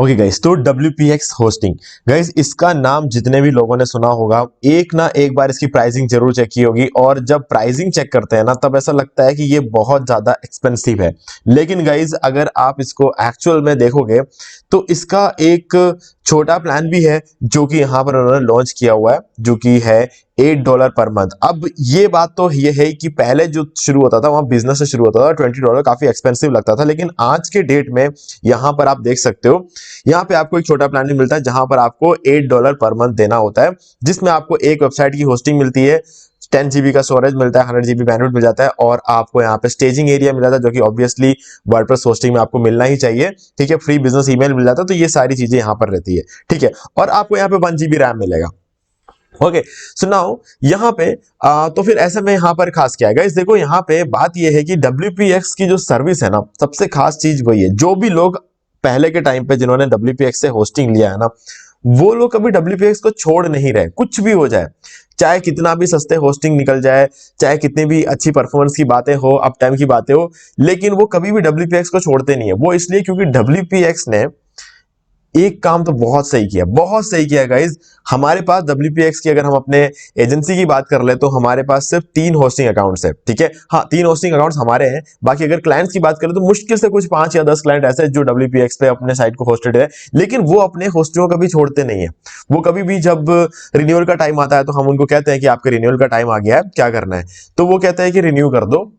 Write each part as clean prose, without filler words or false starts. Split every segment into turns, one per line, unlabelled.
Okay guys, तो WPX hosting guys, इसका नाम जितने भी लोगों ने सुना होगा, एक ना एक बार इसकी प्राइसिंग जरूर चेक की होगी। और जब प्राइसिंग चेक करते हैं ना, तब ऐसा लगता है कि ये बहुत ज्यादा एक्सपेंसिव है। लेकिन गाइस, अगर आप इसको एक्चुअल में देखोगे तो इसका एक छोटा प्लान भी है जो कि यहाँ पर उन्होंने लॉन्च किया हुआ है, जो कि है $8 पर मंथ। अब ये बात तो ये है कि पहले जो शुरू होता था वहां बिजनेस से शुरू होता था, $20 काफी एक्सपेंसिव लगता था। लेकिन आज के डेट में यहाँ पर आप देख सकते हो, यहाँ पे आपको एक छोटा प्लान भी मिलता है जहां पर आपको $8 पर मंथ देना होता है, जिसमें आपको एक वेबसाइट की होस्टिंग मिलती है, 10 GB का स्टोरेज मिलता है, 100 GB बैंडविड्थ मिल जाता है, और आपको यहाँ पे स्टेजिंग एरिया मिल जाता है जो कि ऑब्वियसली वर्डप्रेस होस्टिंग में आपको मिलना ही चाहिए। ठीक है, फ्री बिजनेस ईमेल मिल जाता है। तो ये सारी चीजें यहाँ पर रहती है। ठीक है, और आपको यहाँ पे 1 GB रैम मिलेगा। ओके, सो नाउ यहाँ पे तो फिर ऐसे में यहाँ पर खास क्या है गाइस, देखो यहाँ पे बात ये है कि WPX की जो सर्विस है ना, सबसे खास चीज वही है। जो भी लोग पहले के टाइम पे जिन्होंने WPX से होस्टिंग लिया है ना, वो लोग कभी WPX को छोड़ नहीं रहे, कुछ भी हो जाए, चाहे कितना भी सस्ते होस्टिंग निकल जाए, चाहे कितनी भी अच्छी परफॉर्मेंस की बातें हो, अप टाइम की बातें हो, लेकिन वो कभी भी WPX को छोड़ते नहीं है। वो इसलिए क्योंकि WPX ने एक काम तो बहुत सही किया, बहुत सही किया गाइज। हमारे पास WPX की अगर हम अपने एजेंसी की बात कर ले तो हमारे पास सिर्फ 3 होस्टिंग अकाउंट्स है। ठीक है, हाँ, 3 होस्टिंग अकाउंट्स हमारे हैं। बाकी अगर क्लाइंट्स की बात करें तो मुश्किल से कुछ 5 या 10 क्लाइंट ऐसे जो WPX पे अपने साइट को होस्टेड है, लेकिन वो अपने होस्टिंग को कभी छोड़ते नहीं है। वो कभी भी जब रिन्यूअल का टाइम आता है तो हम उनको कहते हैं कि आपके रिन्यूअल का टाइम आ गया है, क्या करना है, तो वो कहते हैं कि रिन्यू कर दो,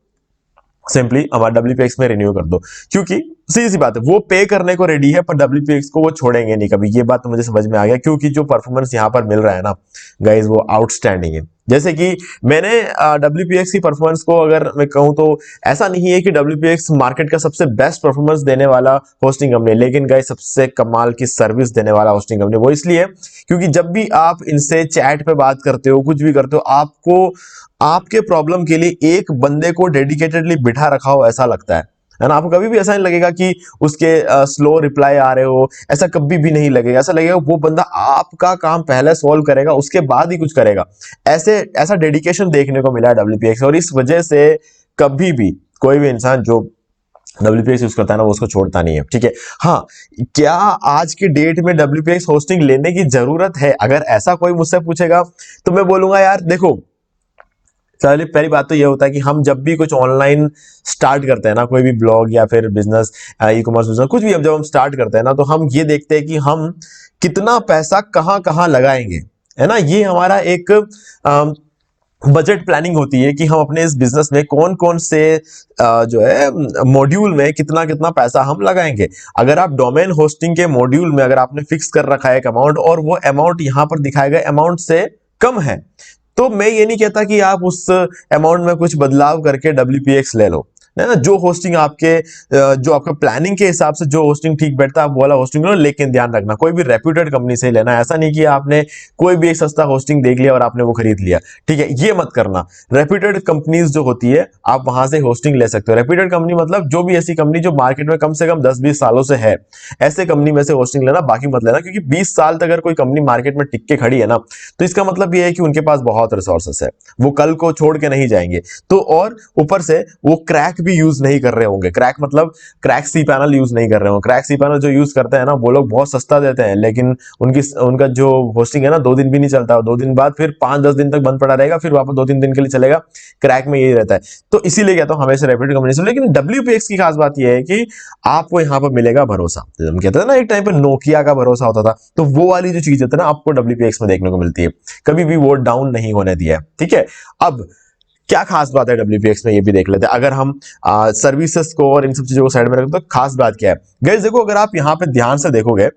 सिंपली हमारा WPX में रिन्यू कर दो। क्योंकि सीधी सी बात है, वो पे करने को रेडी है, पर WPX को वो छोड़ेंगे नहीं कभी। ये बात तो मुझे समझ में आ गया, क्योंकि जो परफॉर्मेंस यहाँ पर मिल रहा है ना गाइज, वो आउटस्टैंडिंग है। जैसे कि मैंने WPX की परफॉर्मेंस को अगर मैं कहूँ तो ऐसा नहीं है कि WPX मार्केट का सबसे बेस्ट परफॉर्मेंस देने वाला होस्टिंग कंपनी, लेकिन गाइज सबसे कमाल की सर्विस देने वाला होस्टिंग कंपनी। वो इसलिए क्योंकि जब भी आप इनसे चैट पे बात करते हो, कुछ भी करते हो, आपको आपके प्रॉब्लम के लिए एक बंदे को डेडिकेटेडली बिठा रखा हो ऐसा लगता है ना। आपको कभी भी ऐसा नहीं लगेगा कि उसके स्लो रिप्लाई आ रहे हो, ऐसा कभी भी नहीं लगेगा। ऐसा लगेगा वो बंदा आपका काम पहले सॉल्व करेगा, उसके बाद ही कुछ करेगा। ऐसा डेडिकेशन देखने को मिला है WPX, और इस वजह से कभी भी कोई भी इंसान जो WPX यूज करता है ना, वो उसको छोड़ता नहीं है। ठीक है, हाँ, क्या आज के डेट में WPX होस्टिंग लेने की जरूरत है? अगर ऐसा कोई मुझसे पूछेगा तो मैं बोलूंगा यार देखो, चलिए, पहली बात तो ये होता है कि हम जब भी कुछ ऑनलाइन स्टार्ट करते हैं ना, कोई भी ब्लॉग या फिर बिजनेस, ई कॉमर्स बिजनेस, कुछ भी, जब हम स्टार्ट करते हैं ना, तो हम ये देखते हैं कि हम कितना पैसा कहाँ कहाँ लगाएंगे, है ना। ये हमारा एक बजट प्लानिंग होती है कि हम अपने इस बिजनेस में कौन कौन से जो है मॉड्यूल में कितना कितना पैसा हम लगाएंगे। अगर आप डोमेन होस्टिंग के मॉड्यूल में अगर आपने फिक्स कर रखा है एक अमाउंट, और वो अमाउंट यहां पर दिखाए गए अमाउंट से कम है, तो मैं ये नहीं कहता कि आप उस अमाउंट में कुछ बदलाव करके WPX ले लो, है ना। जो होस्टिंग आपके जो आपका प्लानिंग के हिसाब से जो होस्टिंग ठीक बैठता है, आप वो वाला होस्टिंग लो। लेकिन ध्यान रखना, कोई भी रेप्यूटेड कंपनी से लेना। ऐसा नहीं कि आपने कोई भी एक सस्ता होस्टिंग देख लिया और आपने वो खरीद लिया। ठीक है, ये मत करना। रेप्यूटेड कंपनीज जो होती है, आप वहां से होस्टिंग ले सकते हो। रेप्यूटेड कंपनी मतलब जो भी ऐसी कंपनी जो मार्केट में कम से कम 10-20 सालों से है, ऐसे कंपनी में से होस्टिंग लेना, बाकी मत लेना। क्योंकि 20 साल तक अगर कोई कंपनी मार्केट में टिक के खड़ी है ना, तो इसका मतलब ये है कि उनके पास बहुत रिसोर्सेस है, वो कल को छोड़ के नहीं जाएंगे। तो और ऊपर से वो क्रैक भी यूज नहीं कर रहे होंगे। क्रैक मतलब क्रैक सी पैनल यूज नहीं कर रहे होंगे। क्रैक सी पैनल जो यूज करते हैं ना, वो लोग बहुत सस्ता देते हैं, लेकिन उनका जो होस्टिंग है ना, 2 दिन भी नहीं चलता, 2 दिन बाद फिर 5-10 दिन तक बंद पड़ा रहेगा, फिर वापस 2-3 दिन के लिए चलेगा। क्रैक में यही रहता है। तो इसीलिए कहता हूं हमेशा रेप्यूटेड कंपनी से। लेकिन WPX की खास बात यह है कि आपको यहां पर मिलेगा भरोसा। हम कहते हैं ना, एक टाइम पे नोकिया का भरोसा होता था, तो वो वाली जो चीज होती है ना, आपको WPX में देखने को मिलती है। कभी भी वो डाउन नहीं होने दिया है। ठीक है, अब क्या खास बात है WPX में, ये भी देख लेते हैं। अगर हम सर्विसेज को और इन सब चीजों को साइड में रखें तो खास बात क्या है गाइस, देखो, अगर आप यहाँ पे ध्यान से देखोगे,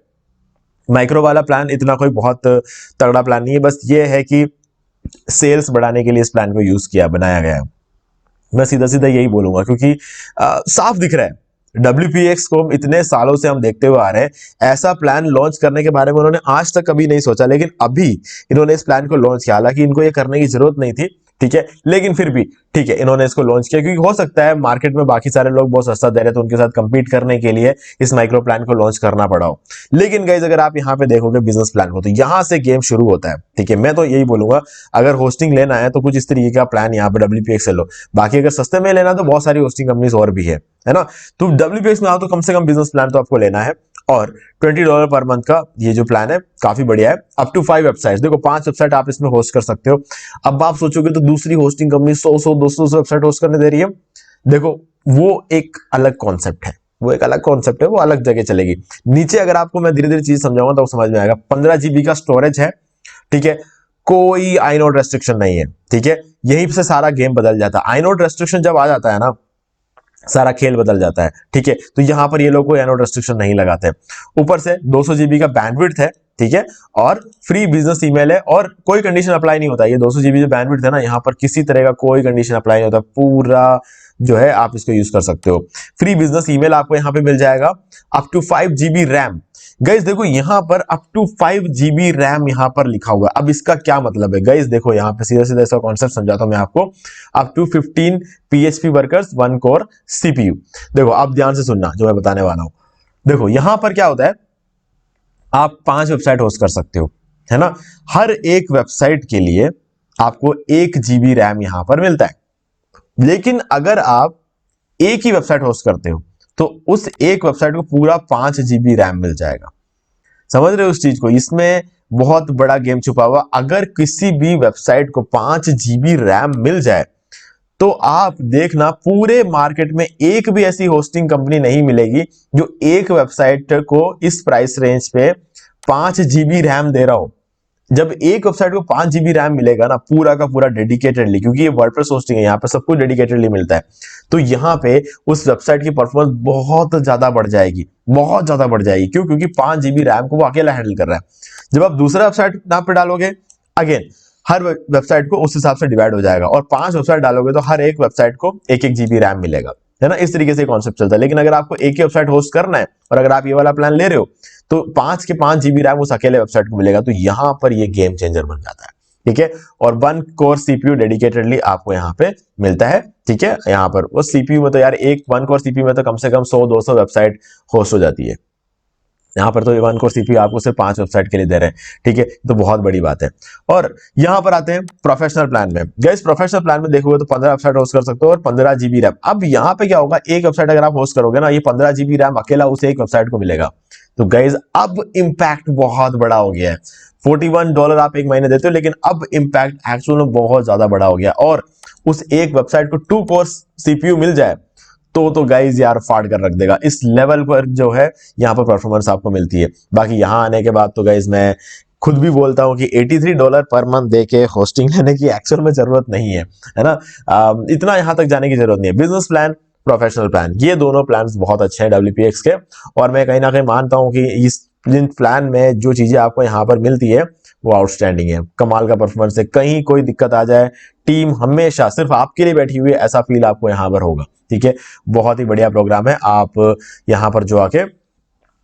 माइक्रो वाला प्लान इतना कोई बहुत तगड़ा प्लान नहीं है। बस ये है कि सेल्स बढ़ाने के लिए इस प्लान को यूज किया, बनाया गया है। मैं सीधा सीधा यही बोलूंगा, क्योंकि साफ दिख रहा है WPX को इतने सालों से हम देखते हुए आ रहे हैं। ऐसा प्लान लॉन्च करने के बारे में उन्होंने आज तक कभी नहीं सोचा, लेकिन अभी इन्होंने इस प्लान को लॉन्च किया। हालांकि इनको ये करने की जरूरत नहीं थी, ठीक है, लेकिन फिर भी ठीक है, इन्होंने इसको लॉन्च किया, क्योंकि हो सकता है मार्केट में बाकी सारे लोग बहुत सस्ता दे रहे, तो उनके साथ कंपीट करने के लिए इस माइक्रो प्लान को लॉन्च करना पड़ा हो। लेकिन गाइस, अगर आप यहाँ पे देखोगे बिजनेस प्लान को, तो यहां से गेम शुरू होता है। ठीक है, मैं तो यही बोलूंगा, अगर होस्टिंग लेना है तो कुछ इस तरीके का प्लान यहाँ पे WPX से लो। बाकी अगर सस्ते में लेना तो बहुत सारी होस्टिंग कंपनीज और भी है ना। तो WPX में आओ तो कम से कम बिजनेस प्लान तो आपको लेना है। और $20 पर मंथ का ये जो प्लान है काफी बढ़िया है। अप टू 5 वेबसाइट, देखो 5 वेबसाइट आप इसमें होस्ट कर सकते हो। अब आप सोचोगे तो दूसरी होस्टिंग कंपनी 100-200 वेबसाइट होस्ट करने दे रही है। देखो वो एक अलग कॉन्सेप्ट है, वो एक अलग कॉन्सेप्ट है, वो अलग जगह चलेगी। नीचे अगर आपको मैं धीरे धीरे चीज समझाऊंगा तो समझ में आएगा। 15 GB का स्टोरेज है, ठीक है, कोई आईनोड रेस्ट्रिक्शन नहीं है, ठीक है। यहीं से सारा गेम बदल जाता है। आईनोड रेस्ट्रिक्शन जब आ जाता है ना, सारा खेल बदल जाता है, ठीक है। तो यहां पर ये लोग कोई आईनोड रेस्ट्रिक्शन नहीं लगाते। ऊपर से 200 GB का बैंडविड्थ है, ठीक है, और फ्री बिजनेस ईमेल है, और कोई कंडीशन अप्लाई नहीं होता। ये 200 GB जो बैंडविड्थ है ना, यहाँ पर किसी तरह का कोई कंडीशन अप्लाई नहीं होता, पूरा जो है आप इसको यूज कर सकते हो। फ्री बिजनेस ईमेल आपको यहाँ पे मिल जाएगा। Up to 5 GB RAM. Guys देखो यहाँ पर अप टू 5 GB रैम यहाँ पर लिखा हुआ है। अब इसका क्या मतलब है गाइस, देखो यहाँ पे सीधा सीधा इसका कॉन्सेप्ट समझाता हूं मैं आपको। Up to 15 PHP workers 1 core CPU। देखो आप ध्यान से सुनना जो मैं बताने वाला हूं। देखो यहां पर क्या होता है, आप 5 वेबसाइट होस्ट कर सकते हो, है ना। हर एक वेबसाइट के लिए आपको 1 GB रैम यहां पर मिलता है। लेकिन अगर आप एक ही वेबसाइट होस्ट करते हो तो उस एक वेबसाइट को पूरा 5 GB रैम मिल जाएगा। समझ रहे हो उस चीज को? इसमें बहुत बड़ा गेम छुपा हुआ। अगर किसी भी वेबसाइट को 5 GB रैम मिल जाए तो आप देखना पूरे मार्केट में एक भी ऐसी होस्टिंग कंपनी नहीं मिलेगी जो एक वेबसाइट को इस प्राइस रेंज पे 5 GB रैम दे रहा हो। जब एक वेबसाइट को 5 GB रैम मिलेगा ना, पूरा का पूरा डेडिकेटेडली, क्योंकि ये वर्डप्रेस होस्टिंग है, यहाँ पे सब कुछ डेडिकेटेडली मिलता है, तो यहाँ पे उस वेबसाइट की परफॉर्मेंस बहुत ज्यादा बढ़ जाएगी, बहुत ज्यादा बढ़ जाएगी। क्यों? क्योंकि 5 GB रैम को वो अकेला हैंडल कर रहा है। जब आप दूसरा वेबसाइट नाम पे डालोगे, अगेन हर वेबसाइट को उस हिसाब से डिवाइड हो जाएगा, और 5 वेबसाइट डालोगे तो हर एक वेबसाइट को 1-1 GB रैम मिलेगा, है ना। इस तरीके से कॉन्सेप्ट चलता है। लेकिन अगर आपको एक ही वेबसाइट होस्ट करना है और अगर आप ये वाला प्लान ले रहे हो तो 5 के 5 GB रैम उस अकेले वेबसाइट को मिलेगा। तो यहां पर ये गेम चेंजर बन जाता है, ठीक है। और 1 कोर CPU डेडिकेटेडली आपको यहाँ पे मिलता है, ठीक है। यहाँ पर वो CPU में तो यार एक 1 कोर CPU में तो कम से कम 100-200 वेबसाइट होस्ट हो जाती है। यहाँ पर तो 1 कोर CPU आपको सिर्फ 5 वेबसाइट के लिए दे रहे हैं, ठीक है। तो बहुत बड़ी बात है। और यहाँ पर आते हैं प्रोफेशनल प्लान में। गाइस प्रोफेशनल प्लान में देखोगे तो 15 वेबसाइट होस्ट कर सकते हो और 15 GB रैम। अब यहाँ पे क्या होगा, एक वेबसाइट अगर आप होस्ट करोगे ना, ये 15 GB रैम अकेला उस एक वेबसाइट को मिलेगा। तो गाइस अब इंपैक्ट बहुत बड़ा हो गया है। $41 आप एक महीने देते हो, लेकिन अब इंपैक्ट एक्चुअल में बहुत ज्यादा बड़ा हो गया। और उस एक वेबसाइट को 2 कोर CPU मिल जाए तो गाइज यार फाड़ कर रख देगा। इस लेवल पर जो है यहाँ पर परफॉर्मेंस आपको मिलती है। बाकी यहाँ आने के बाद तो गाइज मैं खुद भी बोलता हूँ कि $83 पर मंथ दे के होस्टिंग लेने की एक्चुअल में जरूरत नहीं है ना। इतना यहाँ तक जाने की जरूरत नहीं है। बिजनेस प्लान, प्रोफेशनल प्लान, ये दोनों प्लान बहुत अच्छे हैं WPX के। और मैं कहीं ना कहीं मानता हूँ कि इस प्लान में जो चीजें आपको यहाँ पर मिलती है वो आउटस्टैंडिंग है, कमाल का परफॉर्मेंस है। कहीं कोई दिक्कत आ जाए, टीम हमेशा सिर्फ आपके लिए बैठी हुई है, ऐसा फील आपको यहाँ पर होगा, ठीक है। बहुत ही बढ़िया प्रोग्राम है। आप यहाँ पर जो आके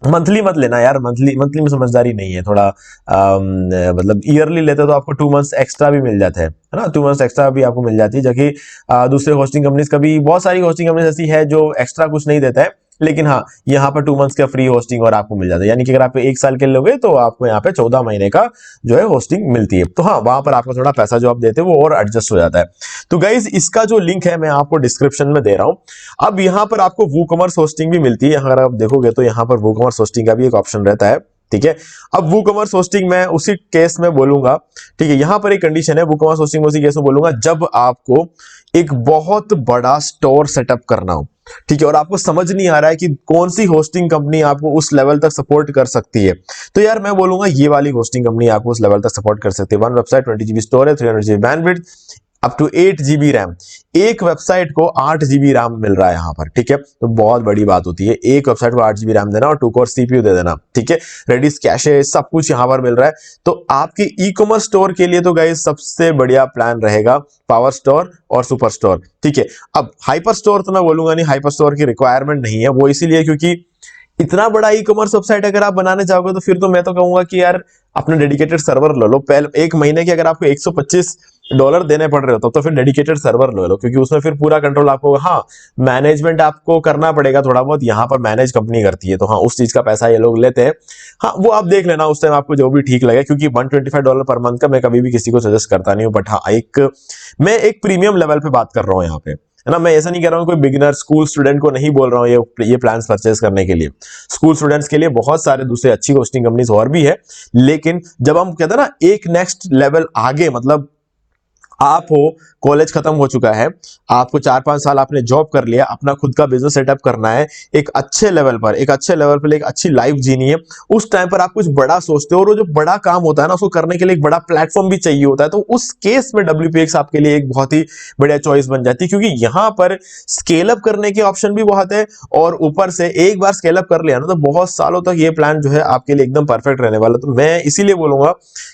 मंथली मत लेना यार, मंथली में समझदारी नहीं है थोड़ा। मतलब ईयरली लेते तो आपको 2 मंथ्स एक्स्ट्रा भी मिल जाते हैं, है ना। 2 मंथ्स एक्स्ट्रा भी आपको मिल जाती है, जबकि दूसरे होस्टिंग कंपनीज का भी, बहुत सारी होस्टिंग कंपनीज ऐसी है जो एक्स्ट्रा कुछ नहीं देता है। लेकिन हाँ, यहाँ पर 2 मंथ्स का फ्री होस्टिंग और आपको मिल जाता है। यानी कि अगर आप 1 साल के लोगे तो आपको यहाँ पे 14 महीने का जो है होस्टिंग मिलती है। तो हाँ, वहां पर आपको थोड़ा पैसा जो आप देते हैं वो और एडजस्ट हो जाता है। तो गाइज इसका जो लिंक है मैं आपको डिस्क्रिप्शन में दे रहा हूं। अब यहाँ पर आपको वूकॉमर्स होस्टिंग भी मिलती है। अगर आप देखोगे तो यहाँ पर वूकॉमर्स होस्टिंग का भी एक ऑप्शन रहता है, ठीक है। अब वूकॉमर्स होस्टिंग मैं उसी केस में बोलूंगा, ठीक है। यहां पर एक कंडीशन है, वूकॉमर्स होस्टिंग उसी केस में बोलूंगा जब आपको एक बहुत बड़ा स्टोर सेटअप करना हो, ठीक है, और आपको समझ नहीं आ रहा है कि कौन सी होस्टिंग कंपनी आपको उस लेवल तक सपोर्ट कर सकती है। तो यार मैं बोलूंगा ये वाली होस्टिंग कंपनी आपको उस लेवल तक सपोर्ट कर सकती है। 1 website, 20 GB storage, 300 GB bandwidth, up to 8 GB RAM. एक वेबसाइट को 8 GB रैम मिल रहा है यहाँ पर, ठीक है। तो बहुत बड़ी बात होती है, एक वेबसाइट को 8 GB रैम देना और 2 कोर CPU दे देना, ठीक है। रेडिस, कैशे, सब कुछ यहाँ पर मिल रहा है। तो आपके ई कॉमर्स स्टोर के लिए तो गाइस सबसे बढ़िया प्लान रहेगा पावर स्टोर और सुपर स्टोर, ठीक है। अब हाइपर स्टोर तो मैं बोलूंगा नहीं, हाइपर स्टोर की रिक्वायरमेंट नहीं है। वो इसीलिए क्योंकि इतना बड़ा ई कॉमर्स वेबसाइट अगर आप बनाने चाहोगे तो फिर तो मैं तो कहूंगा कि यार अपना डेडिकेटेड सर्वर ले लो। पहले एक महीने के अगर आपको $125 देने पड़ रहे हो तो फिर डेडिकेटेड सर्वर ले लो, क्योंकि उसमें फिर पूरा कंट्रोल आपको, हाँ मैनेजमेंट आपको करना पड़ेगा थोड़ा बहुत, यहाँ पर मैनेज कंपनी करती है, तो हाँ उस चीज का पैसा ये लोग लेते हैं। हाँ वो आप देख लेना उस टाइम आपको जो भी ठीक लगे, क्योंकि $125 पर मंथ का मैं कभी भी किसी को सजेस्ट करता नहीं हूँ। बट हाँ मैं एक प्रीमियम लेवल पे बात कर रहा हूँ यहाँ पे, है ना। मैं ऐसा नहीं कह रहा हूँ कोई बिगिनर स्कूल स्टूडेंट को नहीं बोल रहा हूँ ये प्लान्स परचेज करने के लिए। स्कूल स्टूडेंट्स के लिए बहुत सारे दूसरे अच्छी होस्टिंग कंपनीज और भी है, लेकिन जब हम कहते हैं ना एक नेक्स्ट लेवल आगे, मतलब आप हो, कॉलेज खत्म हो चुका है, आपको 4-5 साल आपने जॉब कर लिया, अपना खुद का बिजनेस सेटअप करना है, एक अच्छे लेवल पर एक अच्छी लाइफ जीनी है, उस टाइम पर आप कुछ बड़ा सोचते हो, और वो जो बड़ा काम होता है ना, उसको करने के लिए एक बड़ा प्लेटफॉर्म भी चाहिए होता है। तो उस केस में WPX आपके लिए एक बहुत ही बढ़िया चॉइस बन जाती है, क्योंकि यहां पर स्केल अप करने के ऑप्शन भी बहुत है, और ऊपर से एक बार स्केल अप कर लिया ना, तो बहुत सालों तक ये प्लान जो है आपके लिए एकदम परफेक्ट रहने वाला। तो मैं इसीलिए बोलूंगा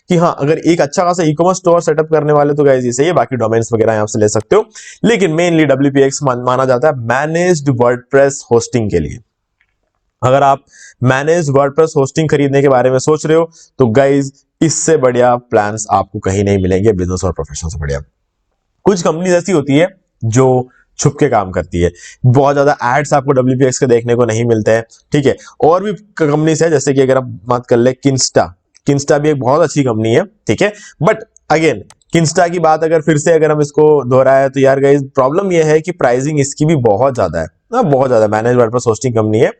कि हाँ, अगर एक अच्छा खासा ई-कॉमर्स स्टोर सेटअप करने वाले तो गाइस ये सही है, बाकी डोमेन्स वगैरह यहां से ले सकते हो, लेकिन मेनली WPX माना जाता है मैनेज्ड वर्डप्रेस होस्टिंग के लिए। अगर आप मैनेज्ड वर्डप्रेस होस्टिंग खरीदने के बारे में सोच रहे हो, तो गाइस इससे बढ़िया प्लान्स आपको कहीं नहीं मिलेंगे, बिजनेस और प्रोफेशन से बढ़िया। कुछ कंपनीज ऐसी होती है जो छुप के काम करती है, बहुत ज्यादा एड्स आपको WPX के देखने को नहीं मिलते हैं, ठीक है। और भी कंपनीज है, जैसे कि अगर आप बात कर ले किंस्टा, किंस्टा भी एक बहुत अच्छी कंपनी है, ठीक है। बट अगेन किंस्टा की बात अगर हम इसको दोहराए, तो यार गाइस प्रॉब्लम यह है कि प्राइसिंग इसकी भी बहुत ज्यादा है ना, बहुत ज्यादा। मैनेज वर्डप्रेस होस्टिंग कंपनी है,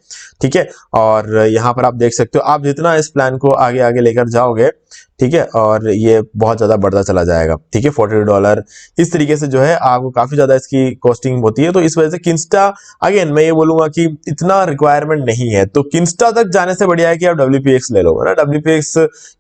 ठीक है। और यहाँ पर आप देख सकते हो, आप जितना इस प्लान को आगे आगे लेकर जाओगे, ठीक है, और ये बहुत ज्यादा बढ़ता चला जाएगा, ठीक है। $40 इस तरीके से जो है आपको काफी ज्यादा इसकी कॉस्टिंग होती है। तो इस वजह से किंस्टा, अगेन मैं ये बोलूंगा कि इतना रिक्वायरमेंट नहीं है, तो किंस्टा तक जाने से बढ़िया है कि आप WPX ले लो, है ना। WPX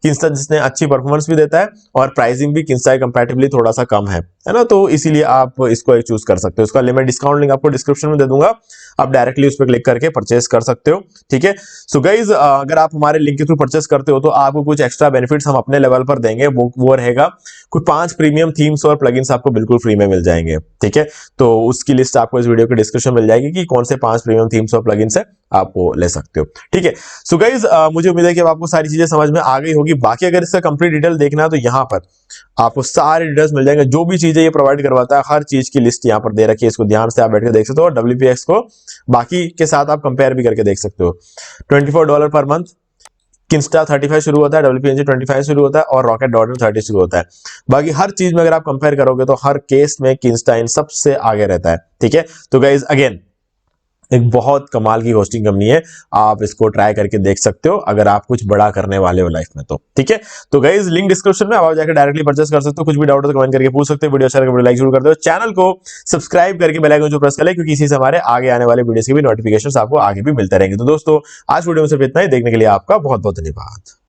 किंस्टा जिसने अच्छी परफॉर्मेंस भी देता है, और प्राइसिंग भी किंस्टा के कंपैरेटिवली थोड़ा सा कम है ना। तो इसीलिए आप इसको एक चूज कर सकते हो। इसका लिमिट डिस्काउंट लिंक आपको डिस्क्रिप्शन में दे दूंगा, आप डायरेक्टली उस पर क्लिक करके परचेस कर सकते हो, ठीक है। सो गाइज अगर आप हमारे लिंक के थ्रू परचेस करते हो, तो आपको कुछ एक्स्ट्रा बेनिफिट्स हम अपने लेवल पर देंगे, वो रहेगा कुछ 5 प्रीमियम थीम्स और प्लगइन्स आपको बिल्कुल फ्री में मिल जाएंगे, ठीक है। तो उसकी लिस्ट आपको इस वीडियो के डिस्क्रिप्शन में मिल जाएगी कि कौन से 5 प्रीमियम थीम्स और प्लगइन्स है, आप वो ले सकते हो, ठीक है। सो गाइज मुझे उम्मीद है कि अब आपको सारी चीजें समझ में आ गई होगी। बाकी अगर इसका कंप्लीट डिटेल देखना है, तो यहाँ पर आपको सारे डिटेल्स मिल जाएंगे, जो भी चीजें ये प्रोवाइड करवाता है, हर चीज की लिस्ट यहाँ पर दे रखी है। इसको ध्यान से आप बैठ के देख सकते हो, और WPX को बाकी के साथ आप कंपेयर भी करके देख सकते हो। $24 पर मंथ, किंस्टा 35 शुरू होता है, WPNG 25 शुरू होता है, और रॉकेट डॉट 30 शुरू होता है। बाकी हर चीज में अगर आप कंपेयर करोगे, तो हर केस में किंस्टा इन सबसे आगे रहता है, ठीक है। तो गाइज अगेन एक बहुत कमाल की होस्टिंग कंपनी है, आप इसको ट्राई करके देख सकते हो अगर आप कुछ बड़ा करने वाले हो लाइफ में, तो ठीक है। तो गाइस लिंक डिस्क्रिप्शन में, आप जाकर डायरेक्टली परचेस कर सकते हो। कुछ भी डाउट हो तो कमेंट करके पूछ सकते हो। वीडियो अच्छा लगे वीडियो लाइक जरूर कर दो, चैनल को सब्सक्राइब करके बेल आइकन जो प्रेस कर ले, क्योंकि इसी से हमारे आगे आने वाले वीडियोस के भी नोटिफिकेशन आपको आगे भी मिलते रहेंगे। तो दोस्तों आज वीडियो में सिर्फ इतना ही, देखने के लिए आपका बहुत बहुत धन्यवाद।